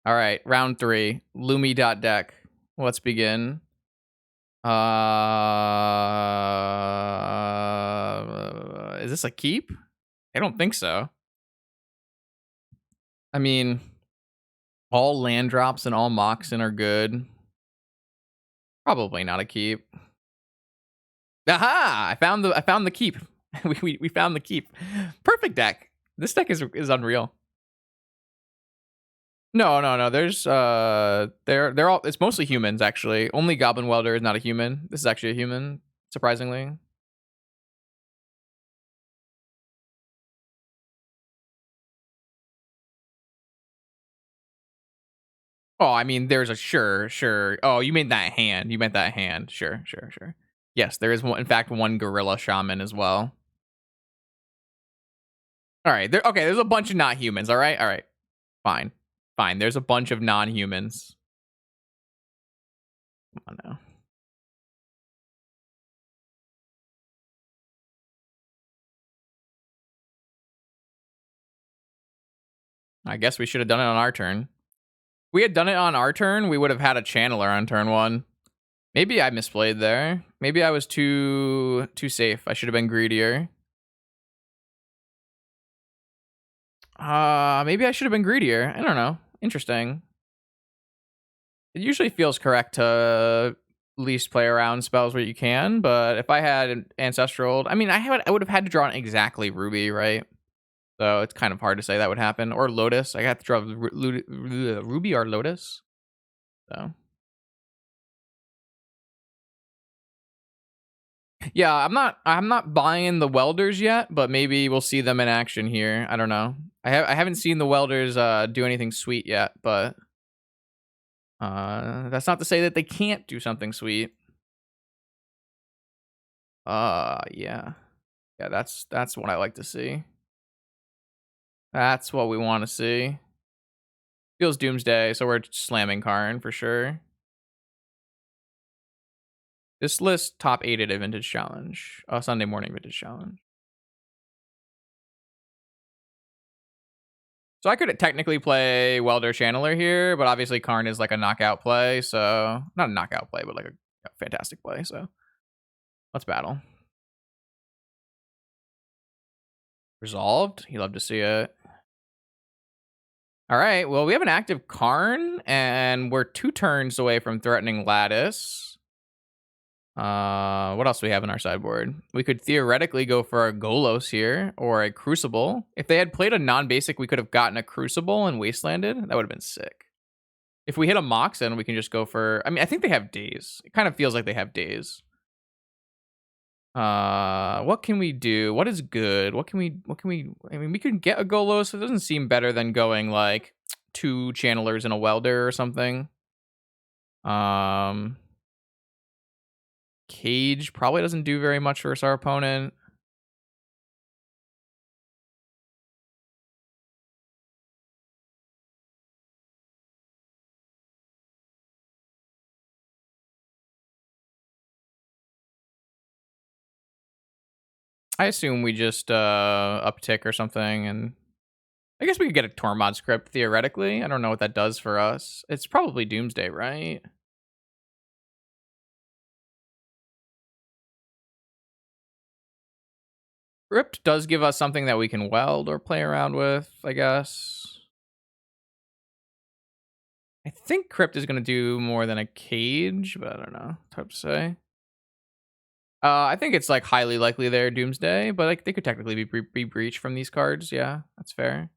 All right, round 3. Lumi.deck. Let's begin. Is this a keep? I don't think so. I mean, all land drops and all Moxen are good. Probably not a keep. Aha! I found the keep. we found the keep. Perfect deck. This deck is unreal. No. There's they're all, it's mostly humans actually. Only Goblin Welder is not a human. This is actually a human, surprisingly. Oh, I mean, there's a sure. Oh, you meant that hand. You meant that hand. Sure. Yes, there is one, in fact, one gorilla shaman as well. All right. Okay, there's a bunch of not humans. All right. Fine. There's a bunch of non-humans. Come on now. I guess we should have done it on our turn. If we had done it on our turn, we would have had a channeler on turn 1. Maybe I misplayed there. Maybe I was too safe. I should have been greedier. Maybe I should have been greedier. I don't know. Interesting. It usually feels correct to least play around spells where you can, but if I had Ancestral, I mean, I would have had to draw an exactly Ruby, right? So it's kind of hard to say that would happen. Or Lotus. I have to draw Ruby or Lotus. So yeah, I'm not buying the Welders yet, but maybe we'll see them in action here. I don't know. I haven't seen the Welders do anything sweet yet, but that's not to say that they can't do something sweet. Yeah. Yeah, that's what I like to see. That's what we want to see. Feels Doomsday, so we're slamming Karn for sure. This list top 8 at a Vintage Challenge. Sunday morning Vintage Challenge. So I could technically play Welder Channeler here, but obviously Karn is like a knockout play, so not a knockout play, but like a fantastic play. So let's battle. Resolved. You love to see it. All right. Well, we have an active Karn, and we're 2 turns away from threatening Lattice. What else do we have in our sideboard? We could theoretically go for a Golos here or a Crucible. If they had played a non-basic, we could have gotten a Crucible and Wastelanded. That would have been sick. If we hit a Moxen, we can just go for... I mean, I think they have Daze. It kind of feels like they have Daze. What can we do? What is good? What can we... I mean, we could get a Golos. It doesn't seem better than going, like, 2 Channelers and a Welder or something. Cage probably doesn't do very much versus our opponent. I assume we just uptick or something, and I guess we could get a Tormod script theoretically. I don't know what that does for us. It's probably Doomsday, right? Crypt does give us something that we can weld or play around with, I guess. I think Crypt is going to do more than a cage, but I don't know. It's hard to say. I think it's like highly likely they're Doomsday, but like they could technically be breach from these cards. Yeah, that's fair.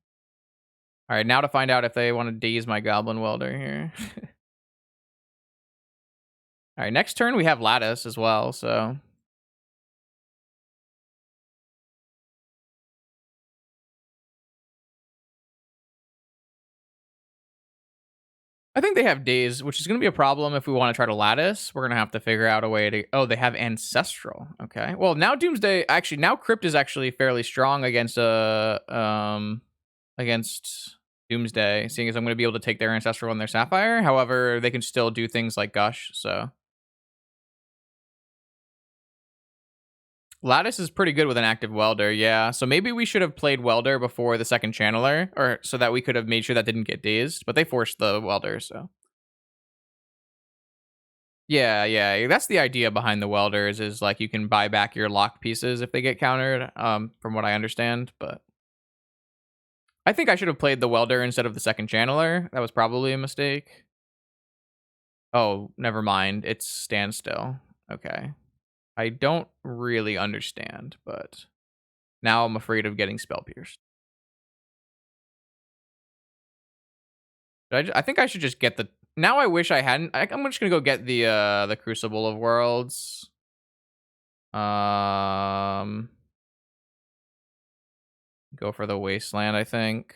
All right, now to find out if they want to daze my Goblin Welder here. All right, next turn we have Lattice as well, so I think they have Daze, which is going to be a problem if we want to try to Lattice. We're going to have to figure out a way to... Oh, they have Ancestral. Okay. Well, now Doomsday... Actually, now Crypt is actually fairly strong against against Doomsday, seeing as I'm going to be able to take their Ancestral and their Sapphire. However, they can still do things like Gush, so... Lattice is pretty good with an active welder, yeah. So maybe we should have played welder before the second channeler, or so that we could have made sure that didn't get dazed. But they forced the welder, so yeah, yeah. That's the idea behind the welders is like you can buy back your lock pieces if they get countered. From what I understand, but I think I should have played the welder instead of the second channeler. That was probably a mistake. Oh, never mind. It's standstill. Okay. I don't really understand, but now I'm afraid of getting spell pierced. I think I should just get the. Now I wish I hadn't. I'm just gonna go get the Crucible of Worlds. Um, go for the Wasteland. I think.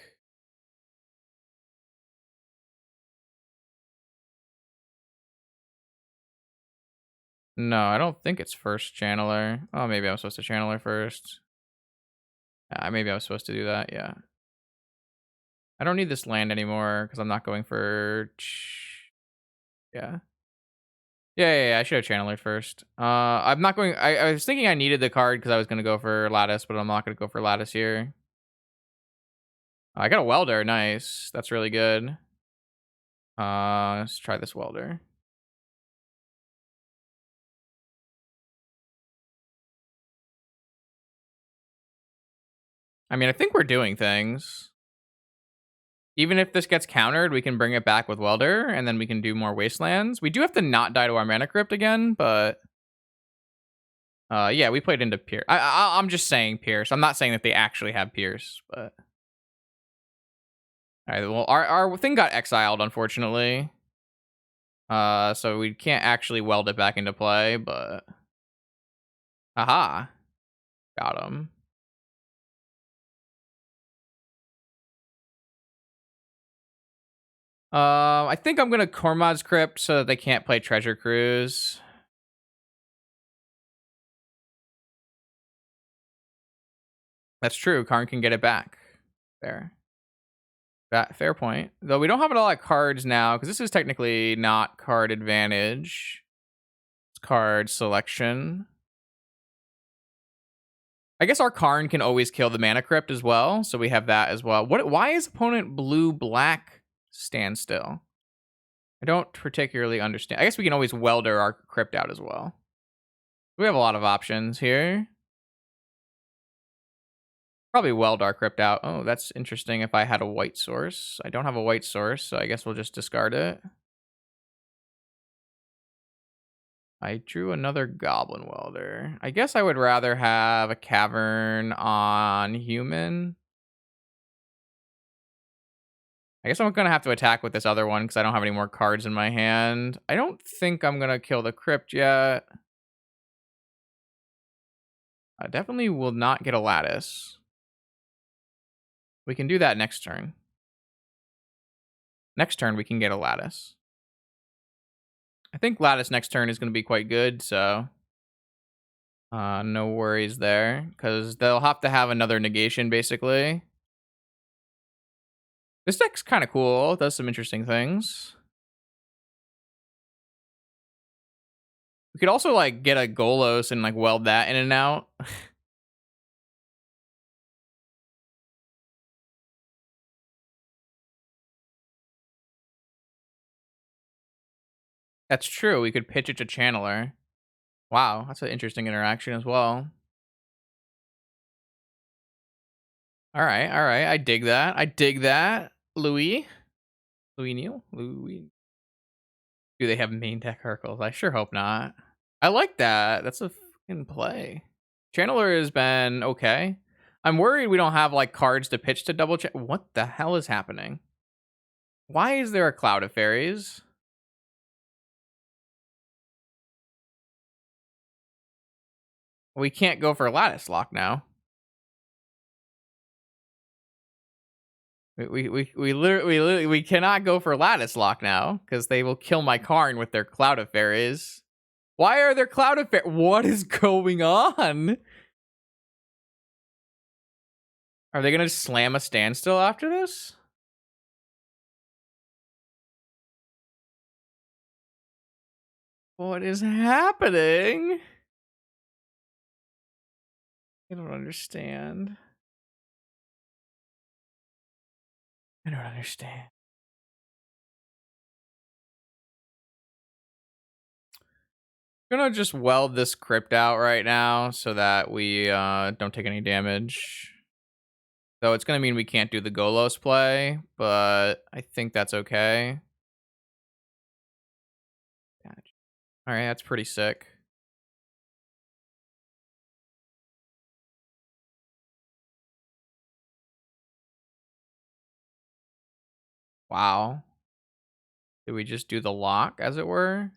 No, I don't think it's first channeler. Oh, maybe I'm supposed to channeler first. Maybe I was supposed to do that. Yeah. I don't need this land anymore because I'm not going for. Yeah. Yeah. I should have channeled first. I'm not going. I was thinking I needed the card because I was going to go for Lattice, but I'm not going to go for Lattice here. I got a Welder. Nice. That's really good. Let's try this Welder. I mean, I think we're doing things. Even if this gets countered, we can bring it back with Welder, and then we can do more Wastelands. We do have to not die to our Mana Crypt again, but yeah, we played into Pierce. I'm just saying Pierce. I'm not saying that they actually have Pierce, but all right. Well, our thing got exiled, unfortunately. So we can't actually weld it back into play, but aha, got him. I think I'm gonna Kormod's Crypt so that they can't play Treasure Cruise. That's true. Karn can get it back. Fair. Fair point. Though we don't have a lot of cards now, because this is technically not card advantage. It's card selection. I guess our Karn can always kill the Mana Crypt as well, so we have that as well. Why is opponent blue-black standstill? I don't particularly understand. I guess we can always welder our Crypt out as well. We have a lot of options here. Probably weld our Crypt out. Oh, that's interesting if I had a white source. I don't have a white source, so I guess we'll just discard it. I drew another Goblin Welder. I guess I would rather have a Cavern on human. I guess I'm going to have to attack with this other one because I don't have any more cards in my hand. I don't think I'm going to kill the Crypt yet. I definitely will not get a Lattice. We can do that next turn. Next turn, we can get a Lattice. I think Lattice next turn is going to be quite good, so no worries there, because they'll have to have another negation, basically. This deck's kind of cool. It does some interesting things. We could also, like, get a Golos and, like, weld that in and out. That's true. We could pitch it to Channeler. Wow, that's an interesting interaction as well. All right. I dig that. Louis Neal? Louis. Do they have main deck Hercules? I sure hope not. I like that. That's a fucking play. Channeler has been okay. I'm worried we don't have like cards to pitch to double check. What the hell is happening? Why is there a cloud of fairies? We can't go for Lattice Lock now. We literally we cannot go for Lattice Lock now because they will kill my Karn with their cloud of fairies. Why are there cloud of fairies? What is going on? Are they gonna slam a standstill after this? What is happening? I don't understand. I don't understand. I'm gonna just weld this crypt out right now so that we don't take any damage. So it's gonna mean we can't do the Golos play, but I think that's okay. Gotcha. All right, that's pretty sick. Wow. Did we just do the lock, as it were?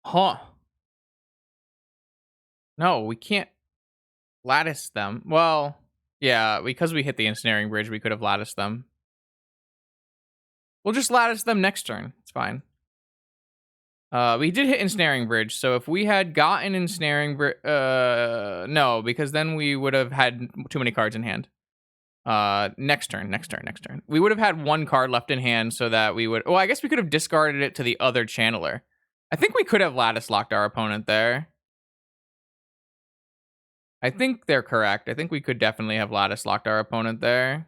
Huh. No, we can't lattice them. Well, yeah, because we hit the ensnaring bridge, we could have latticed them. We'll just lattice them next turn. It's fine. We did hit ensnaring bridge, so if we had gotten ensnaring bridge, no, because then we would have had too many cards in hand. Next turn. We would have had one card left in hand, so that we would. Well, I guess we could have discarded it to the other channeler. I think we could have lattice locked our opponent there. I think they're correct. I think we could definitely have lattice locked our opponent there.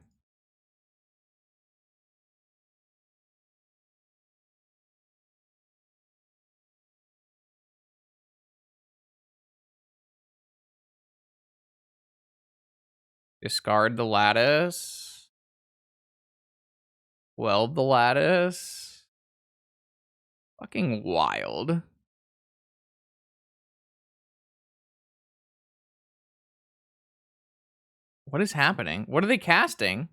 Discard the lattice. Weld the lattice. Fucking wild. What is happening? What are they casting?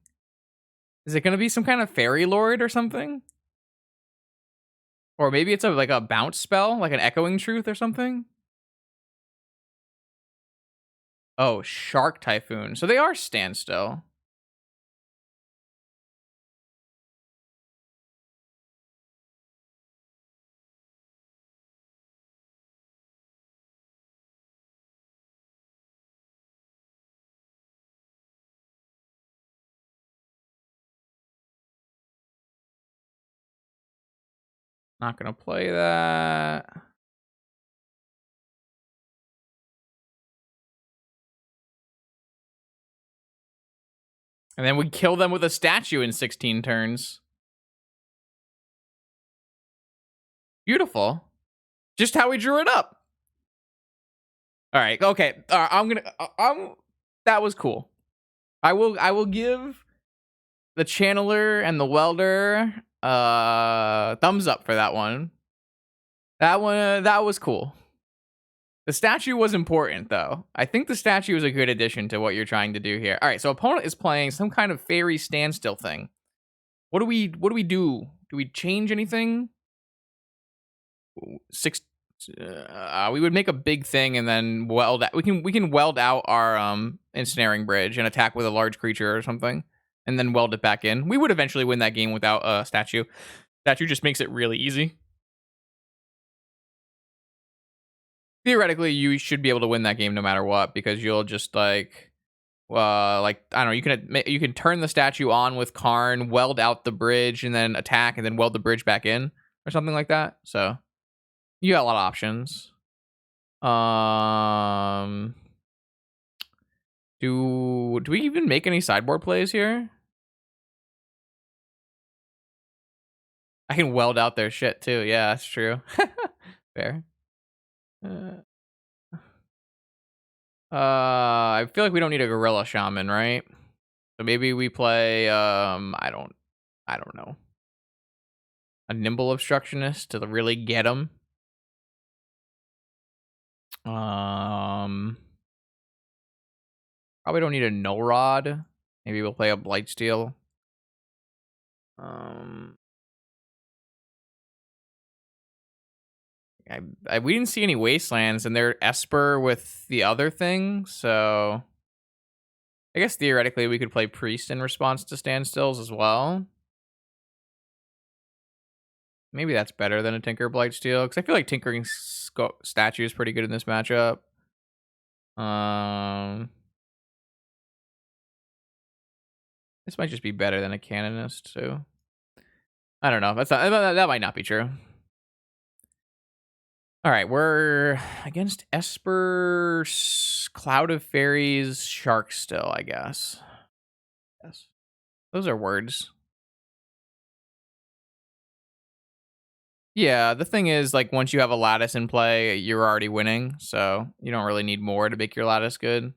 Is it going to be some kind of fairy lord or something? Or maybe it's like a bounce spell, like an echoing truth or something? Oh, shark typhoon. So they are standstill. Not going to play that. And then we kill them with a statue in 16 turns. Beautiful. Just how we drew it up. All right. Okay. I'm going to that was cool. I will give the channeler and the welder thumbs up for that one. That was cool. The statue was important, though. I think the statue is a good addition to what you're trying to do here. All right, so opponent is playing some kind of Faerie standstill thing. What do we do? Do we change anything? Six. We would make a big thing and then weld. We can weld out our ensnaring bridge and attack with a large creature or something, and then weld it back in. We would eventually win that game without a statue. Statue just makes it really easy. Theoretically, you should be able to win that game no matter what, because you'll just like I don't know, you can turn the statue on with Karn, weld out the bridge, and then attack, and then weld the bridge back in, or something like that. So you got a lot of options. Do we even make any sideboard plays here? I can weld out their shit too. Yeah, that's true. Fair. I feel like we don't need a gorilla shaman, right? So maybe we play I don't know. A nimble obstructionist to really get him. Probably don't need a no rod. Maybe we'll play a blightsteel. We didn't see any wastelands, and they're Esper with the other thing, so I guess theoretically we could play Priest in response to Standstills as well. Maybe that's better than a Tinker Blightsteel, because I feel like Tinkering Statue is pretty good in this matchup. This might just be better than a Canonist, too. I don't know. That might not be true. All right, we're against Esper's Cloud of Fairies Shark still, I guess. Yes. Those are words. Yeah, the thing is, like, once you have a lattice in play, you're already winning, so you don't really need more to make your lattice good.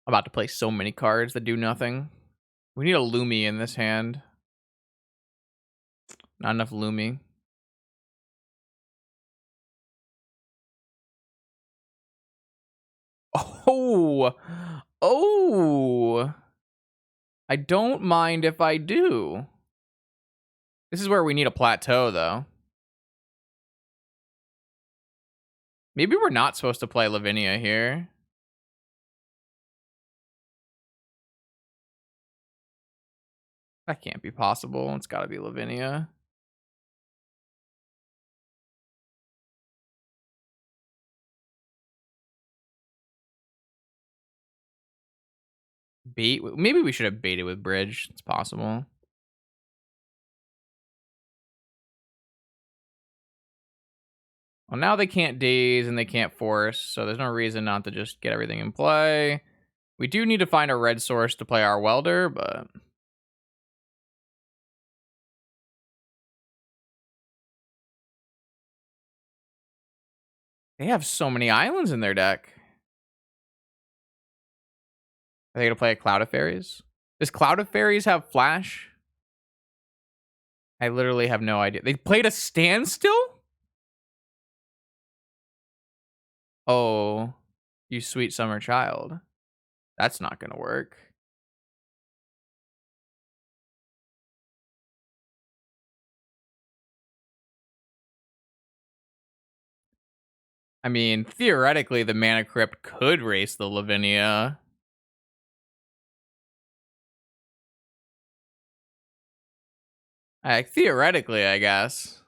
I'm about to play so many cards that do nothing. We need a Lumi in this hand. Not enough Lumi. Oh! Oh! I don't mind if I do. This is where we need a plateau, though. Maybe we're not supposed to play Lavinia here. That can't be possible. It's gotta be Lavinia. Bait? Maybe we should have baited with Bridge. It's possible. Well, now they can't daze and they can't force, so there's no reason not to just get everything in play. We do need to find a red source to play our Welder, but... They have so many islands in their deck. Are they going to play a Cloud of Fairies? Does Cloud of Fairies have Flash? I literally have no idea. They played a Standstill? Oh, you sweet summer child. That's not going to work. I mean, theoretically, the Mana Crypt could race the Lavinia. Theoretically, I guess.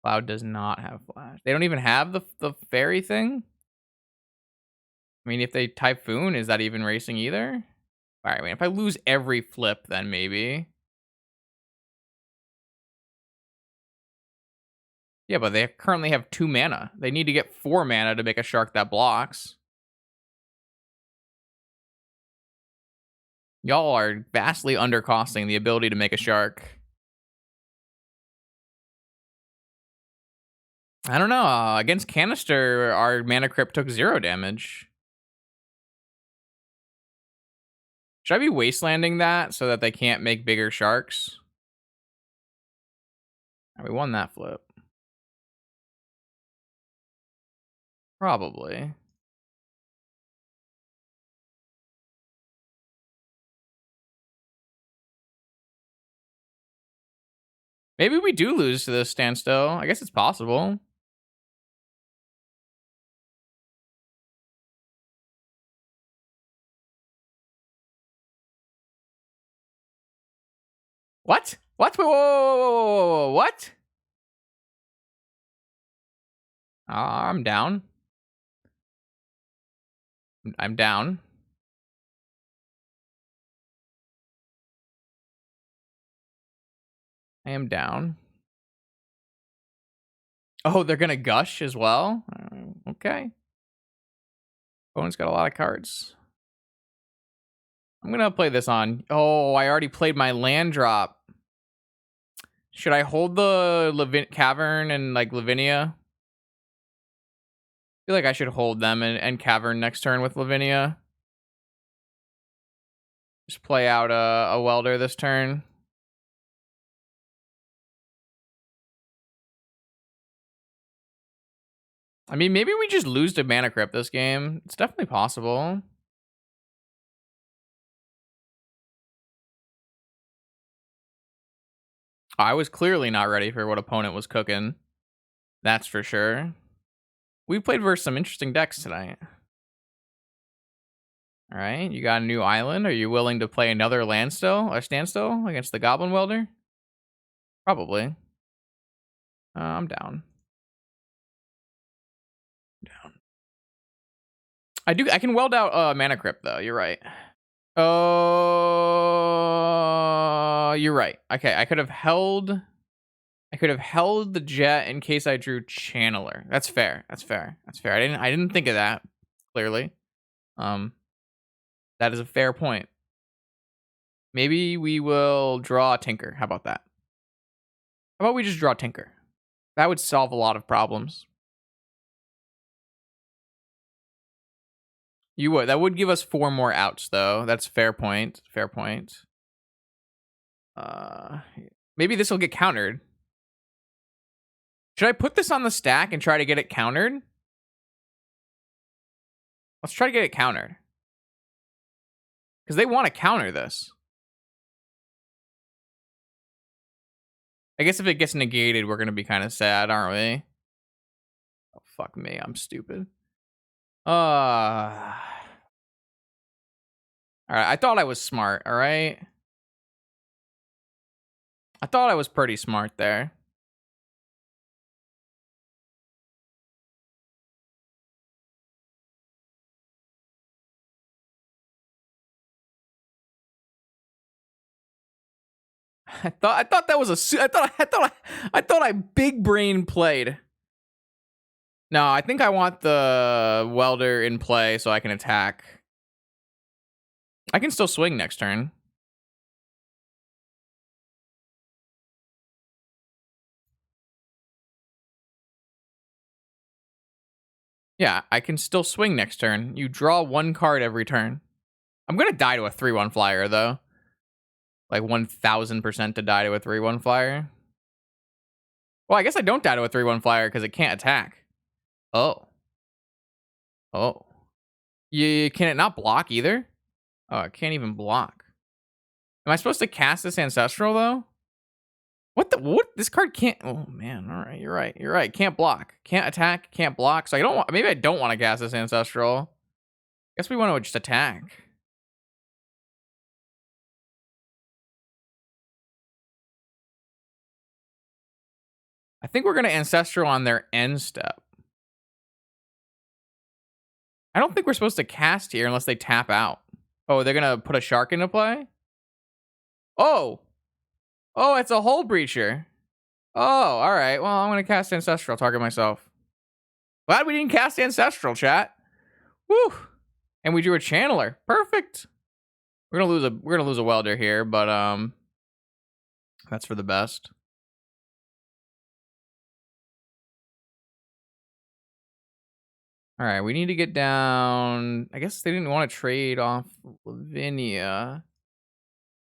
Cloud does not have Flash. They don't even have the fairy thing? I mean, if they Typhoon, is that even racing either? Alright, I mean, if I lose every flip, then maybe. Yeah, but they currently have 2 mana. They need to get 4 mana to make a shark that blocks. Y'all are vastly undercosting the ability to make a shark. I don't know. Against Canister, our Mana Crypt took 0 damage. Should I be wastelanding that so that they can't make bigger sharks? We won that flip. Probably. Maybe we do lose to this Standstill. I guess it's possible. What? What? Whoa, what? I'm down. I'm down. I am down. Oh, they're gonna gush as well? Okay. Opponent's got a lot of cards. I'm gonna play this on. Oh, I already played my land drop. Should I hold the Cavern and like Lavinia? I feel like I should hold them and Cavern next turn with Lavinia. Just play out a Welder this turn. I mean, maybe we just lose to Mana Crypt this game. It's definitely possible. I was clearly not ready for what opponent was cooking. That's for sure. We played versus some interesting decks tonight. All right, you got a new island. Are you willing to play another standstill against the Goblin Welder? Probably. I'm down. I can weld out Mana Crypt though. You're right. Oh, you're right. Okay, I could have held the jet in case I drew Channeler. That's fair. That's fair. That's fair. I didn't think of that clearly. That is a fair point. Maybe we will draw Tinker. How about that? How about we just draw Tinker? That would solve a lot of problems. You would. That would give us 4 more outs, though. That's fair point. Fair point. Maybe this will get countered. Should I put this on the stack and try to get it countered? Let's try to get it countered. Because they want to counter this. I guess if it gets negated, we're going to be kind of sad, aren't we? Oh, fuck me. I'm stupid. Alright, I thought I was smart, alright? I thought I was pretty smart there. I thought that was I thought I big brain played. No, I think I want the Welder in play so I can attack. I can still swing next turn. Yeah, I can still swing next turn. You draw 1 card every turn. I'm gonna die to a 3/1 flyer though. Like 1000% to die to a 3/1 flyer. Well, I guess I don't die to a 3/1 flyer because it can't attack. Oh. Oh. Can it not block either? Oh, it can't even block. Am I supposed to cast this Ancestral though? What? This card can't. Oh man. All right. You're right. You're right. Can't block. Can't attack. Can't block. So I don't want. Maybe I don't want to cast this Ancestral. Guess we want to just attack. I think we're gonna Ancestral on their end step. I don't think we're supposed to cast here unless they tap out. Oh, they're gonna put a shark into play? Oh! Oh, it's a Hull Breacher. Oh, alright. Well, I'm gonna cast Ancestral, target myself. Glad we didn't cast Ancestral, chat. Woo! And we drew a Channeler. Perfect. We're gonna lose a Welder here, but that's for the best. All right, we need to get down. I guess they didn't want to trade off Lavinia.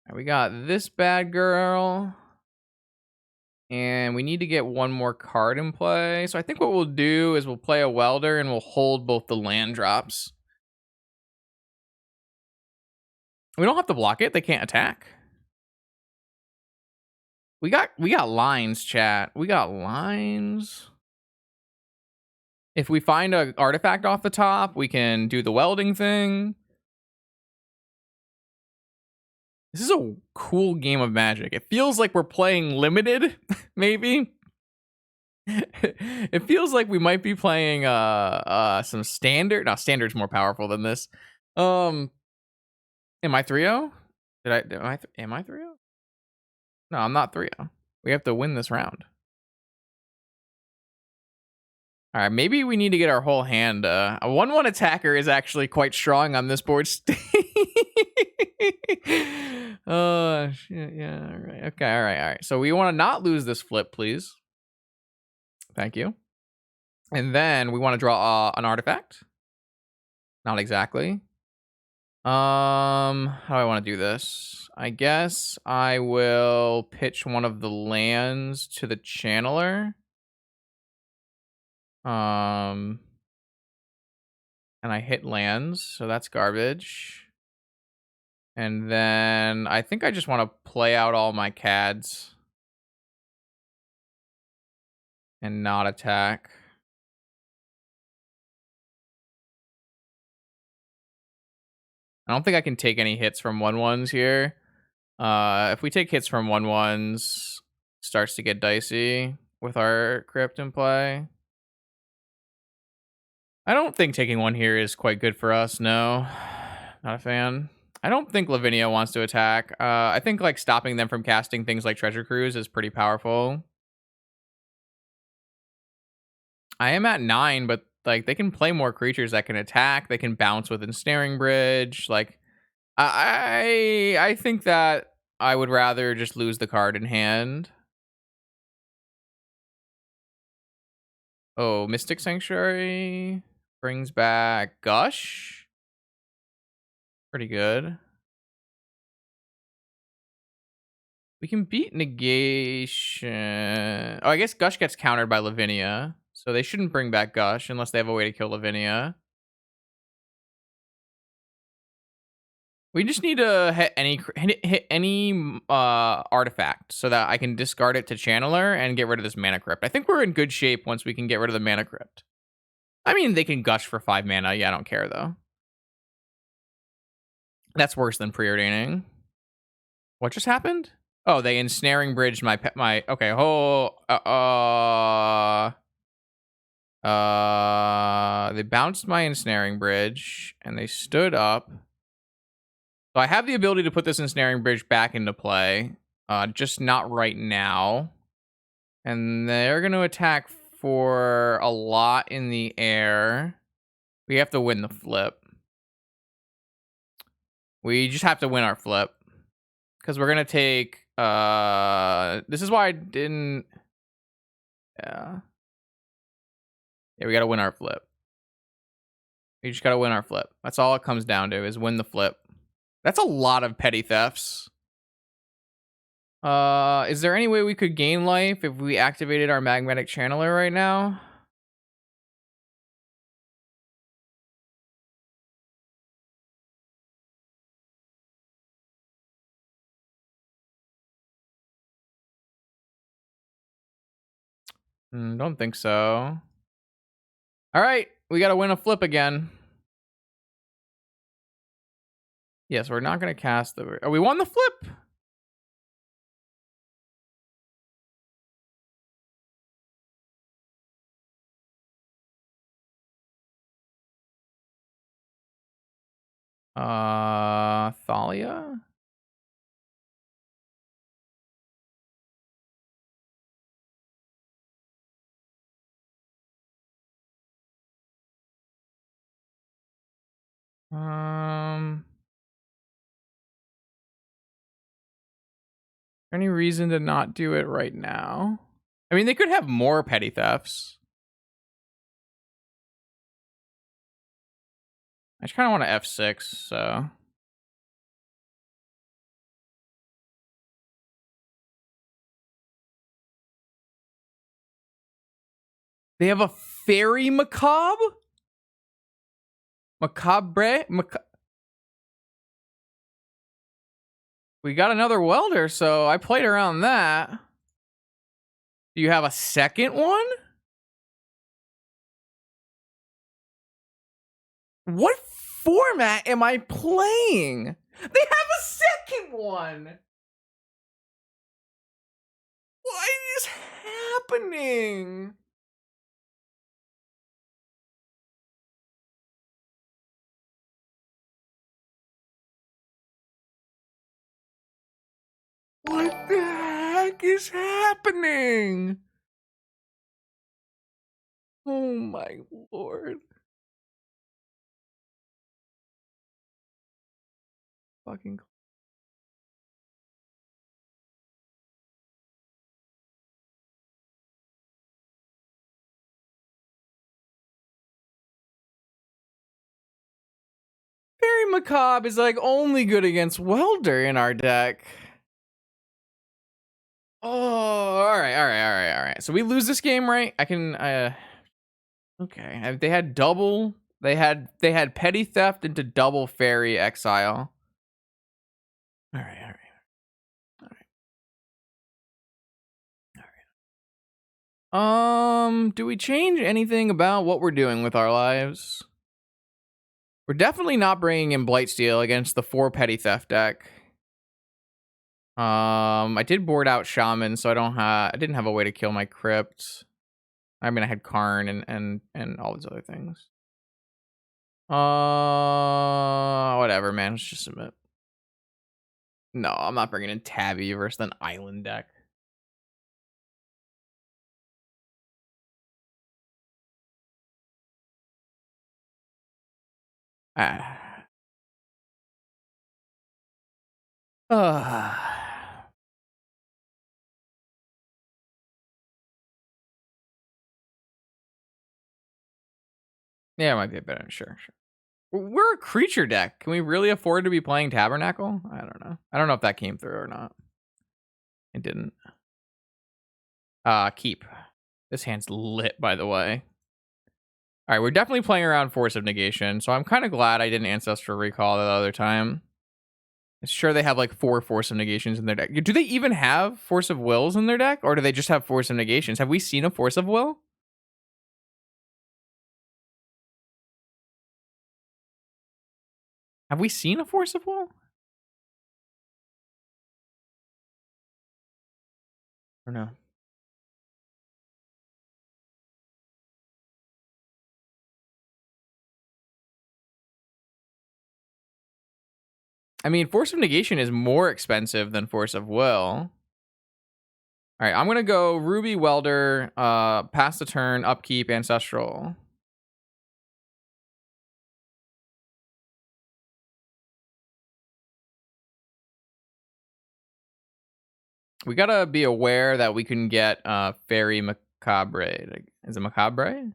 Right, we got this bad girl. And we need to get 1 more card in play. So I think what we'll do is we'll play a Welder and we'll hold both the land drops. We don't have to block it. They can't attack. We got lines, chat. We got lines. If we find an artifact off the top, we can do the welding thing. This is a cool game of Magic. It feels like we're playing limited, maybe. It feels like we might be playing some standard. No, standard's more powerful than this. Am I 3-0? Am I 3-0? No, I'm not 3-0. We have to win this round. All right, maybe we need to get our whole hand. A 1/1 attacker is actually quite strong on this board state. Oh, shit. Yeah, all right. Okay, all right. So we want to not lose this flip, please. Thank you. And then we want to draw an artifact. Not exactly. How do I want to do this? I guess I will pitch one of the lands to the Channeler. And I hit lands, so that's garbage. And then I think I just want to play out all my CADs. and not attack. I don't think I can take any hits from 1/1s here. If we take hits from 1/1s, starts to get dicey with our crypt in play. I don't think taking one here is quite good for us. No, not a fan. I don't think Lavinia wants to attack. I think like stopping them from casting things like Treasure Cruise is pretty powerful. I am at 9, but like they can play more creatures that can attack. They can bounce with Ensnaring Bridge. Like I think that I would rather just lose the card in hand. Oh, Mystic Sanctuary brings back Gush. Pretty good. We can beat Negation. Oh, I guess Gush gets countered by Lavinia. So they shouldn't bring back Gush unless they have a way to kill Lavinia. We just need to hit any artifact so that I can discard it to Channeler and get rid of this Mana Crypt. I think we're in good shape once we can get rid of the Mana Crypt. I mean, they can Gush for 5 mana. Yeah, I don't care, though. That's worse than preordaining. What just happened? Oh, they Ensnaring Bridged my... Okay, they bounced my Ensnaring Bridge, and they stood up. So I have the ability to put this Ensnaring Bridge back into play, just not right now. And they're going to attack for a lot in the air. We have to win the flip. We just have to win our flip. Because we're going to take... this is why I didn't... Yeah, we got to win our flip. We just got to win our flip. That's all it comes down to, is win the flip. That's a lot of petty thefts. Is there any way we could gain life if we activated our magnetic channeler right now? Don't think so. All right, we got to win a flip again. Yes, we're not going to cast the... Oh, we won the flip. Thalia? Any reason to not do it right now? I mean, they could have more petty thefts. I just kind of want to F6, so... They have a Faerie Macabre? Macabre? We got another Welder, so I played around that. Do you have a second one? What format am I playing? They have a second one! What is happening? What the heck is happening? Oh my lord. Fucking... Faerie Macabre is like only good against Welder in our deck. Oh, all right. So we lose this game, right? I can... Okay, they had double... They had petty theft into double Faerie exile. All right. Do we change anything about what we're doing with our lives? We're definitely not bringing in Blightsteel against the 4 Petty Theft deck. I did board out Shaman, so I didn't have a way to kill my Crypt. I mean, I had Karn and all these other things. Whatever, man. Let's just submit. No, I'm not bringing in Tabby versus an Island deck. Ah. Yeah, it might be a better. Sure. We're a creature deck. Can we really afford to be playing Tabernacle? I don't know. I don't know if that came through or not. It didn't. Keep. This hand's lit, by the way. All right, we're definitely playing around Force of Negation, so I'm kind of glad I didn't Ancestral Recall the other time. I'm sure they have like 4 Force of Negations in their deck. Do they even have Force of Wills in their deck, or do they just have Force of Negations? Have we seen a Force of Will? Have we seen a Force of Will? Or no? I mean, Force of Negation is more expensive than Force of Will. All right, I'm going to go Ruby, Welder, pass the turn, upkeep, Ancestral. We got to be aware that we can get Faerie Macabre. Is it Macabre?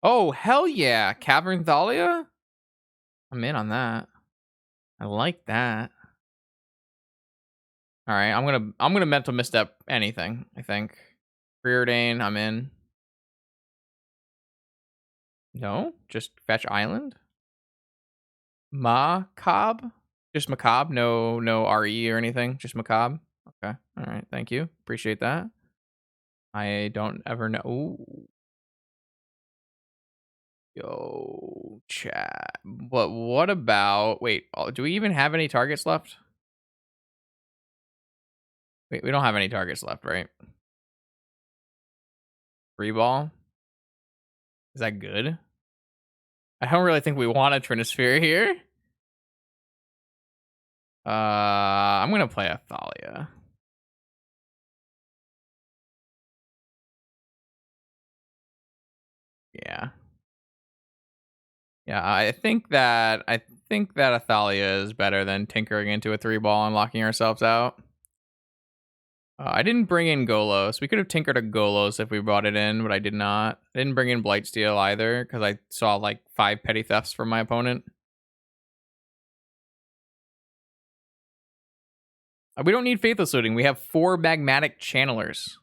Oh, hell yeah. Cavern Thalia? I'm in on that. I like that. All right, I'm gonna mental misstep anything, I think. Preordain, I'm in. No, just fetch island. Macabre? Just macabre, no RE or anything. Just macabre. Okay. All right, thank you. Appreciate that. I don't ever know. Ooh. Yo, chat. But what about wait, do we even have any targets left? Wait, we don't have any targets left, right? Free ball? Is that good? I don't really think we want a Trinisphere here. I'm gonna play a Thalia. Yeah. Yeah, I think that a Thalia is better than tinkering into a 3-ball and locking ourselves out. I didn't bring in Golos. We could have tinkered a Golos if we brought it in, but I did not. I didn't bring in Blightsteel either because I saw like 5 petty thefts from my opponent. We don't need Faithless Looting. We have 4 Magmatic Channelers.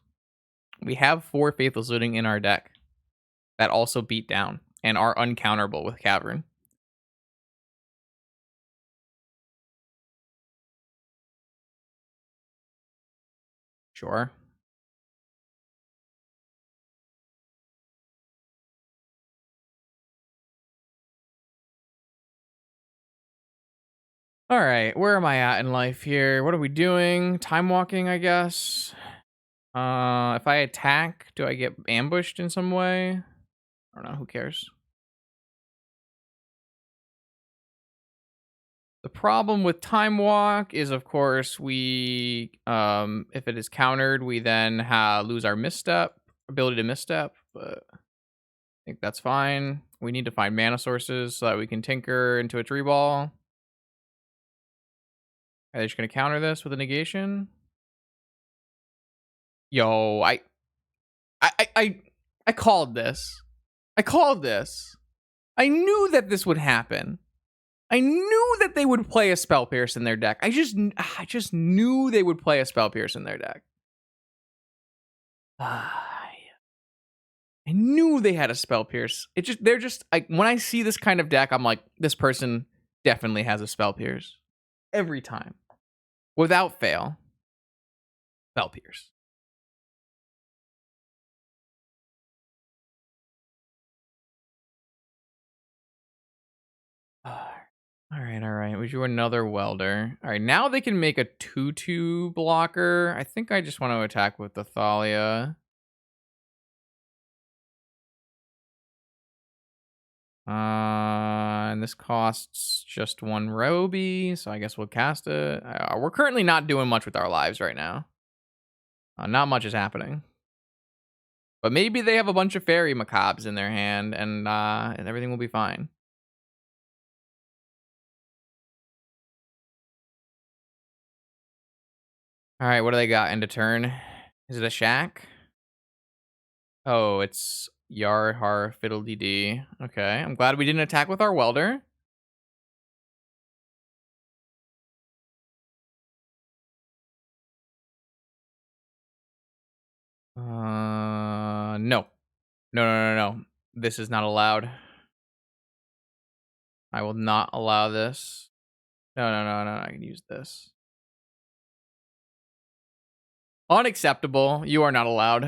We have 4 Faithless Looting in our deck that also beat down and are uncounterable with Cavern. Sure. All right, where am I at in life here? What are we doing? Time walking, I guess. If I attack, do I get ambushed in some way? I don't know. Who cares? The problem with time walk is, of course, we if it is countered, we then lose our ability to misstep. But I think that's fine. We need to find mana sources so that we can tinker into a tree ball. Are they just gonna counter this with a negation? Yo, I called this. I called this. I knew that this would happen. I knew that they would play a Spell Pierce in their deck. I just knew they would play a Spell Pierce in their deck. I knew they had a Spell Pierce. They're just like when I see this kind of deck, I'm like, this person definitely has a Spell Pierce. Every time. Without fail. Spell Pierce. All right. We do another welder. All right, now they can make a 2/2 blocker. I think I just want to attack with the Thalia. And this costs just one Roby, so I guess we'll cast it. We're currently not doing much with our lives right now. Not much is happening. But maybe they have a bunch of Faerie Macabres in their hand, and everything will be fine. All right, what do they got end of turn? Is it a shack? Oh, it's Yard Har Fiddle Dee Dee. Okay, I'm glad we didn't attack with our welder. No. No. This is not allowed. I will not allow this. No. I can use this. Unacceptable. You are not allowed.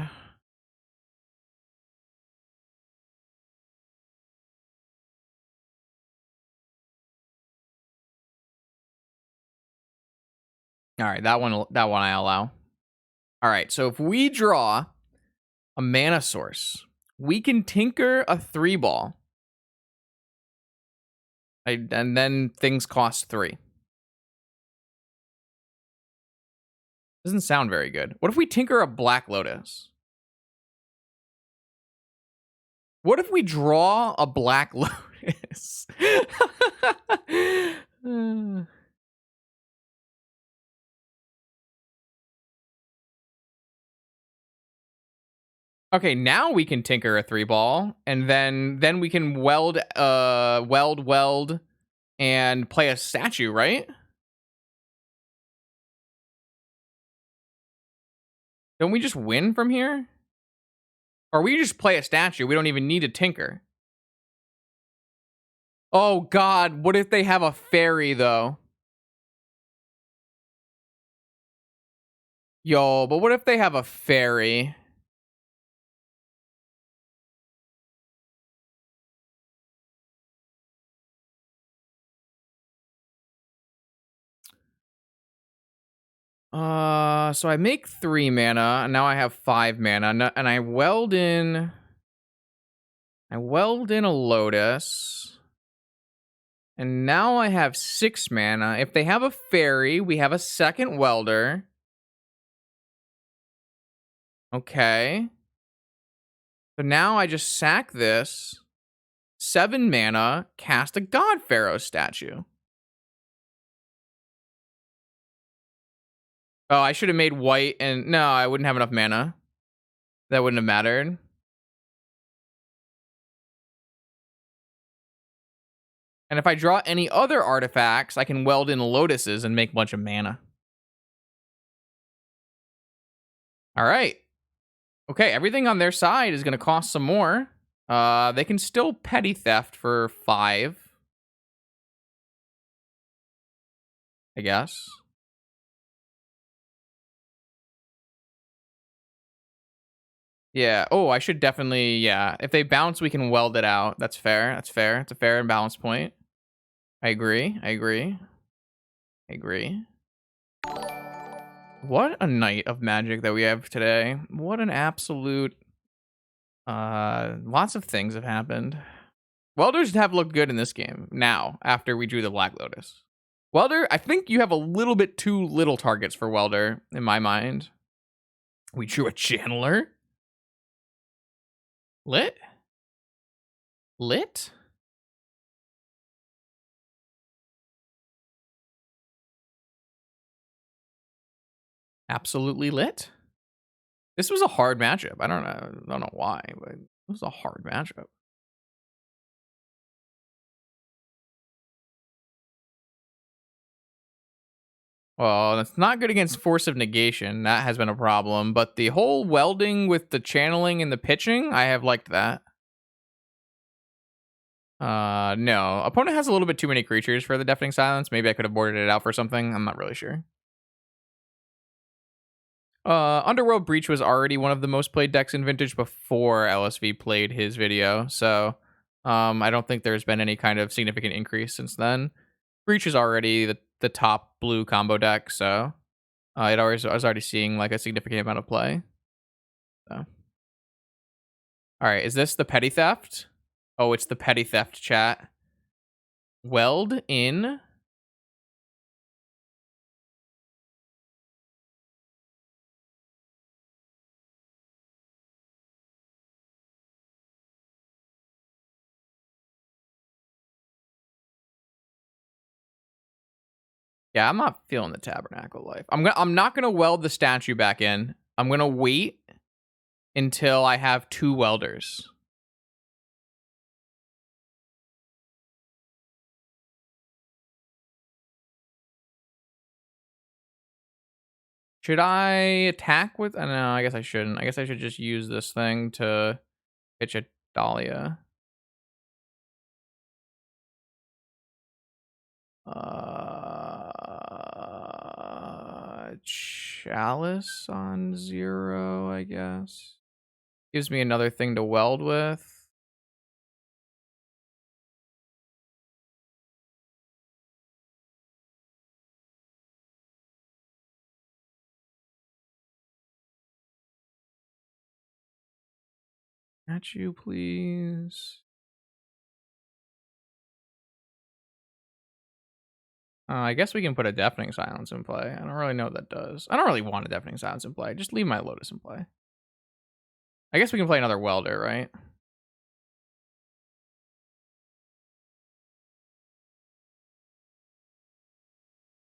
All right, that one I allow. All right, so if we draw a mana source, we can tinker a 3-ball. And then things cost 3. Doesn't sound very good. What if we tinker a Black Lotus? What if we draw a Black Lotus? Okay, now we can tinker a 3-ball, and then we can weld, and play a statue, right? Don't we just win from here? Or we just play a statue? We don't even need to tinker. Oh God, what if they have a Faerie though? Yo, but what if they have a Faerie? So I make 3 mana, and now I have 5 mana, and I weld in a Lotus, and now I have 6 mana. If they have a Faerie, we have a second Welder. Okay. So now I just sack this, 7 mana, cast a God Pharaoh statue. Oh, I should have made white, and no, I wouldn't have enough mana. That wouldn't have mattered. And if I draw any other artifacts, I can weld in lotuses and make a bunch of mana. All right. Okay, everything on their side is going to cost some more. They can still petty theft for 5. I guess. Yeah. Oh, I should definitely, yeah. If they bounce, we can weld it out. That's fair. It's a fair and balanced point. I agree. What a night of Magic that we have today. What an absolute... lots of things have happened. Welders have looked good in this game now, after we drew the Black Lotus. Welder, I think you have a little bit too little targets for Welder, in my mind. We drew a Channeler. Lit? Absolutely lit. This was a hard matchup. I don't know why, but it was a hard matchup. Well, that's not good against Force of Negation. That has been a problem. But the whole welding with the channeling and the pitching, I have liked that. No. Opponent has a little bit too many creatures for the Deafening Silence. Maybe I could have boarded it out for something. I'm not really sure. Underworld Breach was already one of the most played decks in Vintage before LSV played his video. So, I don't think there's been any kind of significant increase since then. Breach is already the top blue combo deck, so I was already seeing like a significant amount of play. So. All right, is this the petty theft? Oh, it's the petty theft chat. Weld in. Yeah, I'm not feeling the tabernacle life. I'm not gonna weld the statue back in. I'm gonna wait until I have 2 welders. Should I attack with? I don't know. I guess I shouldn't. I guess I should just use this thing to pitch a Dahlia. Chalice on 0, I guess. Gives me another thing to weld with. At you, please. I guess we can put a deafening silence in play. I don't really know what that does. I don't really want a deafening silence in play. Just leave my Lotus in play. I guess we can play another Welder, right?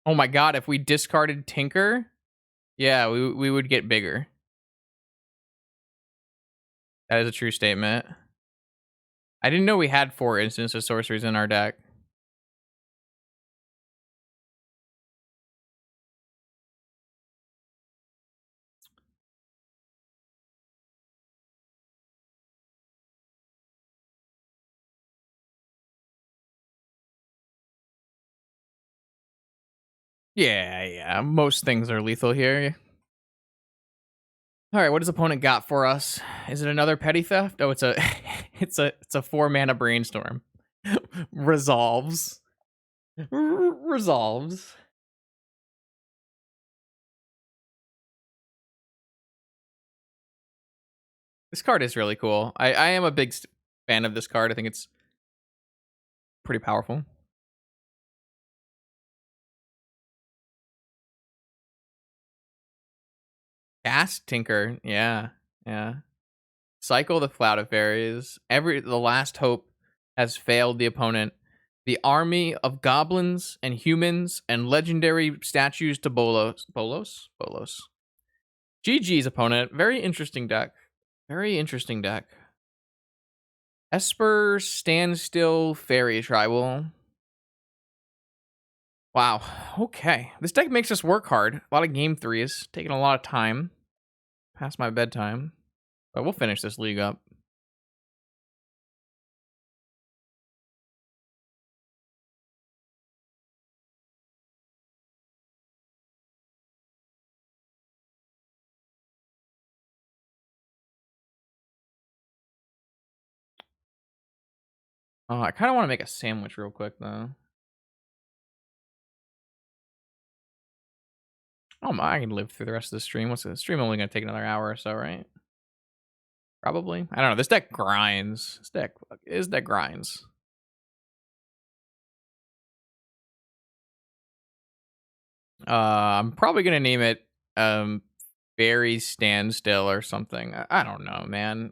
Oh my god, if we discarded Tinker, yeah, we would get bigger. That is a true statement. I didn't know we had 4 instants of sorceries in our deck. Yeah, most things are lethal here. All right, what does opponent got for us? Is it another petty theft? Oh, it's a it's a 4 mana brainstorm. Resolves. Resolves. This card is really cool. I am a big fan of this card. I think it's pretty powerful. Cast Tinker. Yeah. Yeah. Cycle the Cloud of Fairies. The last hope has failed the opponent. The army of goblins and humans and legendary statues to Bolos. Bolos. GG's opponent. Very interesting deck. Very interesting deck. Esper, Standstill, Faerie Tribal. Wow. Okay. This deck makes us work hard. A lot of game 3s. Taking a lot of time. Past my bedtime. But we'll finish this league up. Oh, I kind of want to make a sandwich real quick, though. Oh my, I can live through the rest of the stream. What's the stream only going to take another hour or so, right? Probably. I don't know. This deck grinds. This deck grinds. I'm probably going to name it Faerie Standstill or something. I don't know, man.